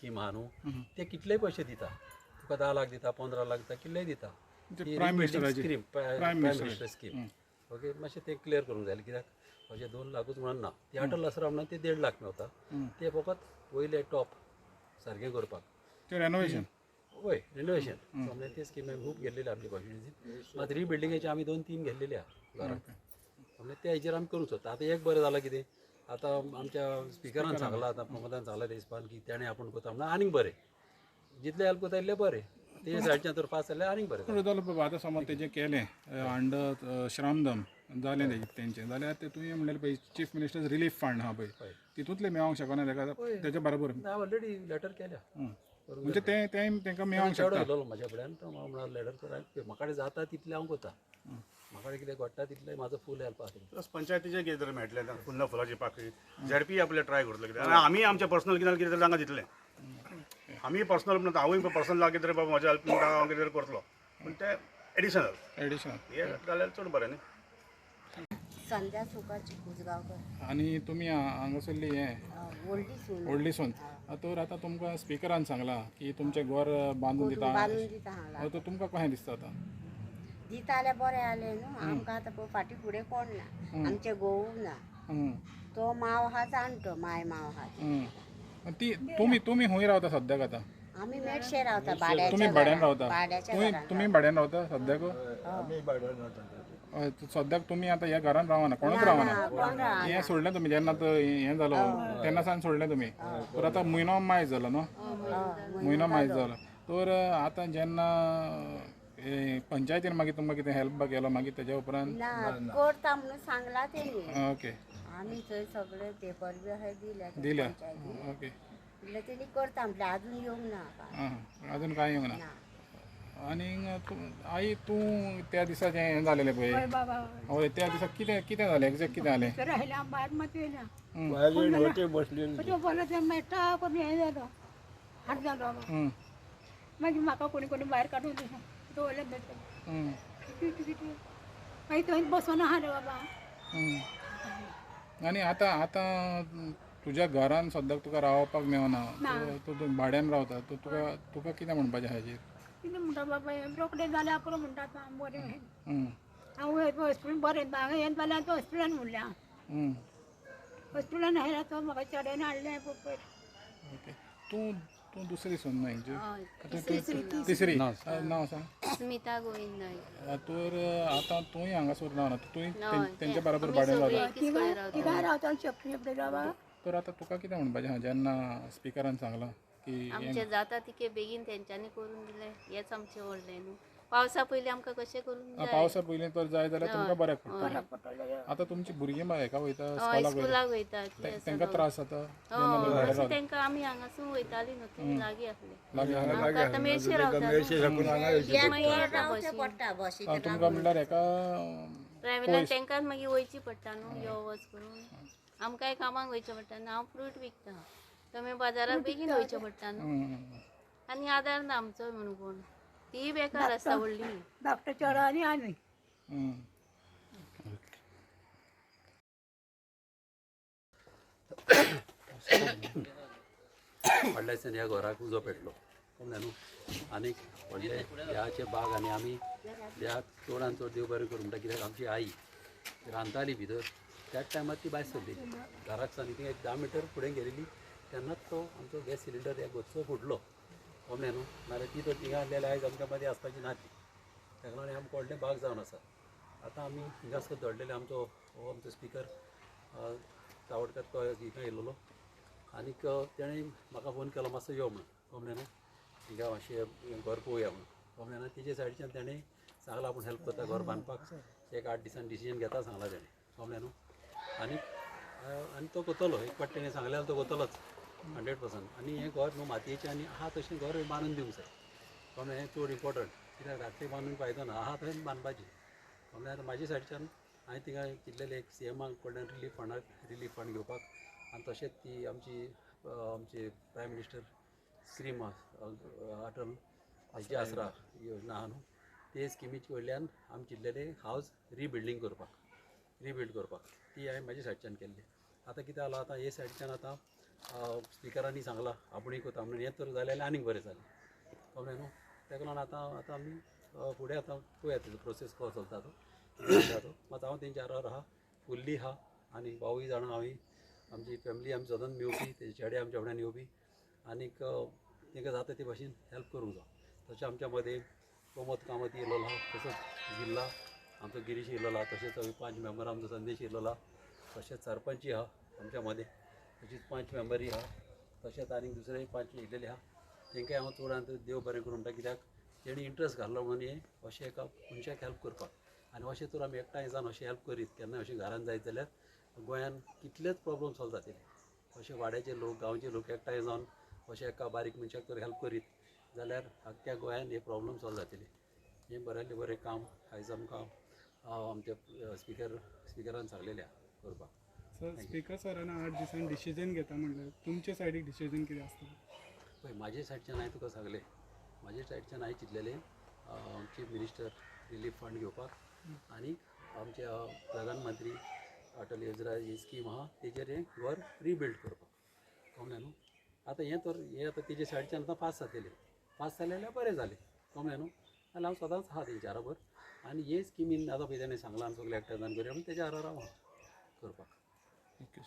scheme आहा न्हू ते कितलेय पयशे दिता तुका 10 लाख दिता 15 लाख दिता कितलेय दिता प्रायम मिनिस्टराची scheme prime minister scheme okay मातशें ते क्लियर करूंक जाय कित्याक अशें 2 लाखूच म्हणून ना ती अटल आसरा म्हणून ते 1.5 लाख मेवता ते फकत वयले टॉप सारकें करपाक ते रेनोवेशन वय रिनोवेशन म्हणजे ते स्कीम खूब गेल्लेले आमचे कॉन्स्टिट्युन्सीन मात रिबिल्डिंगेचे आमी 2-3 गेल्लेले आहा घरांत म्हणजे त्या हेचेर आमी करूंक सोदता आतां एक बरें जालां कितें आतां आमच्या स्पिकरान सांगलां आतां प्रमोदान सांगलां रेस्पान की तेणें आपूण करता म्हणून आनीक बरें जितले हेल्प करता तितले बरें ते सायडच्यान तर पास जाल्यार आनीक बरें जालो बाबा आतां समज तेजें केलें अंडर श्रामदम जालें तेंचें जाल्यार ते तुवें म्हणलें पळय चीफ मिनिस्टर्स रिलीफ फंड आहा पळय तितूंतले मेळोंक शकना ताका तेच्या बरोबर हांव ऑलरेडी लेटर केल्या म्हणजे ते तांकां मेळोंक शकता येयलो म्हाज्या फुड्यान तो म्हणून लेटर कर म्हाका कडेन जाता तितलें हांव करता म्हाका कडेन कितें घडटा तितलें म्हाजो फूल हेल्प आसा प्लस पंचायतीचे कितें तरी मेळटलें फुल्ल फुलाची पाकळी झडपी आपले ट्राय करतले कितें आनी आमी आमच्या पर्सनल कितें तरी तांकां दितलें आमी पर्सनल म्हणून हांवूय पर्सनल कितें तरी बाबा म्हज्या हेल्प म्हणटा हांव कितें तरी करतलो पूण ते एडिशनल हे जाल्यार चड बरें न्ही संध्या सुखाची कुसगांवकर आनी तुमी हांगासरली हे व्हडलीसून तर आतां तुमकां स्पिकरान सांगलां की तुमचें घर बांदून दिता बांदून दिता हांगा तर तुमकां कशें दिसता आतां दिता जाल्यार बरें जालें न्हू आमकां आतां पळय फाटीं फुडें कोण ना आमचे घोव ना तो माव आहा जाणटो माय माव आहा ती तुमी खंय रावता सद्याक आतां आमी मेटशे रावता तुमी भाड्यान रावता भाड्याच्या तुमी भाड्यान रावता सद्याक सद्याक तुमी आतां ह्या घरान रावना कोणूच रावना हें सोडलें तुमी जेन्ना हें जालो तेन्ना सावन सोडलें तुमी तर आतां म्हयनो मायज जालो न्हू म्हयनो मायज जालो तर आतां जेन्ना पंचायतीन मागीर तुमकां कितें हेल्प केलो मागीर तेज्या उपरांत ना करता म्हणून सांगला तेणी ओके आमी थंय सगळे पेपर बी अशें दिल्या पंचायतीन ओके म्हणल्यार तेणी करता म्हटल्यार अजून येवंक ना अजून कांय येवंक ना आनी आई तूं त्या दिसाचें हें जालेलें पळय हय त्या दिसा कितें कितें जालें एक्झॅक्ट कितें जालें राहिल्या भायर मात येयना बरें तें मेळटा पण हें जालो हात जालो मागीर म्हाका कोणी कोणी भायर काडून दिना दवरलें कितें मागीर थंय बसून आहा रे बाबा आनी आतां तुज्या घरान सद्याक तुका रावपाक मेळना तूं भाड्यान रावता तुका कितें म्हणपाचें हाजेर कितें म्हणटा बाबा हें रोखडें जाल्यार पुरो म्हणटा आतां बरें हांव हॉस्पिटल बरें हांगा हें जाल्यार तो हॉस्पिटलान म्हणलें हांव हॉस्पिटलान हें तो म्हाका चेड्यान हाडलें पळय ओके तूं दुसरी सून न्हय तिसरी नांव सांग स्मिता गोविंद नायक तर आतां तुंय हांगासर रावना तुंय तेंच्या बरोबर भाड्यान रावता कित्याक रावता शक्ती बाबा तर आतां तुका कितें म्हणपाचें आहा जेन्ना स्पिकरान सांगलां की आमचे जाता तितके बेगीन तेंच्यांनी करून दिले हेच आमचें व्हडलें न्हू पावसा पयलीं आमकां कशें करून जाय पावसा पयलीं तर जाय जाल्यार तुमकां बऱ्याक पडटा आतां तुमची भुरगीं बाय हेका वयता स्कुलाक वयतात तांकां त्रास जाता अशें तांकां आमी हांगासून वयतालीं न्हू ती लागीं आसलें आमकां आतां मेळशे रावता पडटा बसीचेर तुमकां म्हणल्यार हेका प्रायवेटान तांकांच मागीर वयची पडटा न्हू यो वच करून आमकांय कामाक वयचें पडटा न्हू हांव फ्रूट विकता तुमी बाजाराक बेगीन वयचें पडटा न्हू आनी आदार ना आमचो म्हणून कोण ती बेकार आसता व्हडली धाकटो चेडो आनी आमी फाटल्या दिसांनी ह्या घराक उजो पेटलो कळ्ळें न्हू आनीक व्हडले ह्याचे बाग आनी आमी ह्या चडान चड देव बरें करूं म्हणटा कित्याक आमची आई रांदताली भितर त्याच टायमार ती भायर सरली घराक सावन ती 10 मिटर फुडें गेलेली तेन्नाच तो आमचो गॅस सिलिंडर एक गच्चो फुटलो कळ्ळें न्हू नाल्यार ती तर थिंगा आसलेली आयज आमच्या मदीं आसपाची ना ती ताका लागून आमकां व्हडलें बाग जावन आसा आतां आमी हिंगासर दवरलेले आमचो स्पिकर चावडकर तो हिंगा येयलोलो आनीक तेणें म्हाका फोन केलो मातसो यो म्हणून कळ्ळें न्हू हिंगा मातशें घर पळोवया म्हणून कळ्ळें न्हू तेजे सायडीच्यान तेणें सांगलां आपूण हेल्प करता घर बांदपाक एक 8 दिसान डिसिजन घेता सांगलां तेणें कळ्ळें न्हू आनी तो करतलो एक फावट तेणें सांगल्यार तो करतलोच 100% आनी हें घर न्हू मातयेचें आनी आहा तशें घर बांदून दिवंक जाय कळ्ळें हें चड इम्पॉर्टंट कित्याक रातचें बांदून फायदो ना आहा थंय बांदपाचें कळ्ळें आतां म्हाजे सायडीच्यान हांवें थिंगा चिंतलेलें एक CMाक कडल्यान रिलीफ फंड घेवपाक आनी तशेंच ती आमची प्रायम मिनिस्टर स्कीम अटल हाजी आसरा योजना आहा न्हू ते स्किमीचे कडल्यान आमी चिंतलेलें हावज रिबिल्ड करपाक ती हांवें म्हाज्या सायडीच्यान केल्ली आतां कितें जालां आतां हे सायडीच्यान आतां स्पिकरांनी सांगला आपणूय कोता म्हणून हें तर जालें आनीक बरें जालें कळ्ळें न्हू तेका लागून आतां आमी फुडें आतां पळया तेजो प्रोसेस कसो चलता तो मात हांव तेंच्या वांगडा आहा फुल्ली आहा आनी 22 जाणां हांवें आमची फॅमिली आमी सदांच येवपी तेजे चेडे आमच्या फुड्यान येवपी आनीक तांकां जाता ते भाशेन हेल्प करूंक जाय तशें आमच्या मदें प्रमोद कामत येयलो आहा तसोच जिल्ला आमचो गिरीश येयलो आहा तशेंच 5 मेंबर आमचो संदेश येयलो आहा तशेंच सरपंच आहा आमच्या मदें तशीच 5 मेंबरी आहा तशेंच आनीक दुसरे 5 येयलेले आहा तांकांय हांव चडांत देव बरें करूं म्हणटा कित्याक तेणी इंट्रस्ट घालो म्हणून हें अशें एका मनशाक हेल्प करपाक आनी अशें तर आमी एकठांय जावन अशें हेल्प करीत केन्नाय अशें घरान जायत जाल्यार गोंयान कितलेच प्रॉब्लम सॉल्व जातले अशें वाड्याचे लोक गांवचे लोक एकठांय जावन अशें एका बारीक मनशाक तर हेल्प करीत जाल्यार आख्ख्या गोंयान हे प्रॉब्लम सॉल्व जातले हें बऱ्यांतले बरें काम आयज आमकां आमच्या स्पिकरान सांगलेलें आहा करपाक सर स्पीकर सरान 8 दिसांनी डिसिजन घेता म्हणल्यार तुमचे सायडीक डिसिजन कितें आसता पळय म्हाजे सायडच्यान हांवें तुका सांगलें म्हाजे सायडच्यान हांवें चिंतलेलें चीफ मिनिस्टर रिलीफ फंड घेवपाक आनी आमचे प्रधानमंत्री अटल योजना ही स्कीम आहा तेजेर हें घर रिबिल्ड करपाक कळ्ळें न्हू आतां हें आतां तेजे सायडच्यान आतां पास जातलें पास जालें जाल्यार बरें जालें कळ्ळें न्हू जाल्यार हांव सदांच आहा तेंच्या बरोबर आनी हे स्किमीन आतां पळय तेणें सांगलां आमी सगळे एकठांय जावन करया पूण तेज्या बरोबर हांव आहा करपाक ओके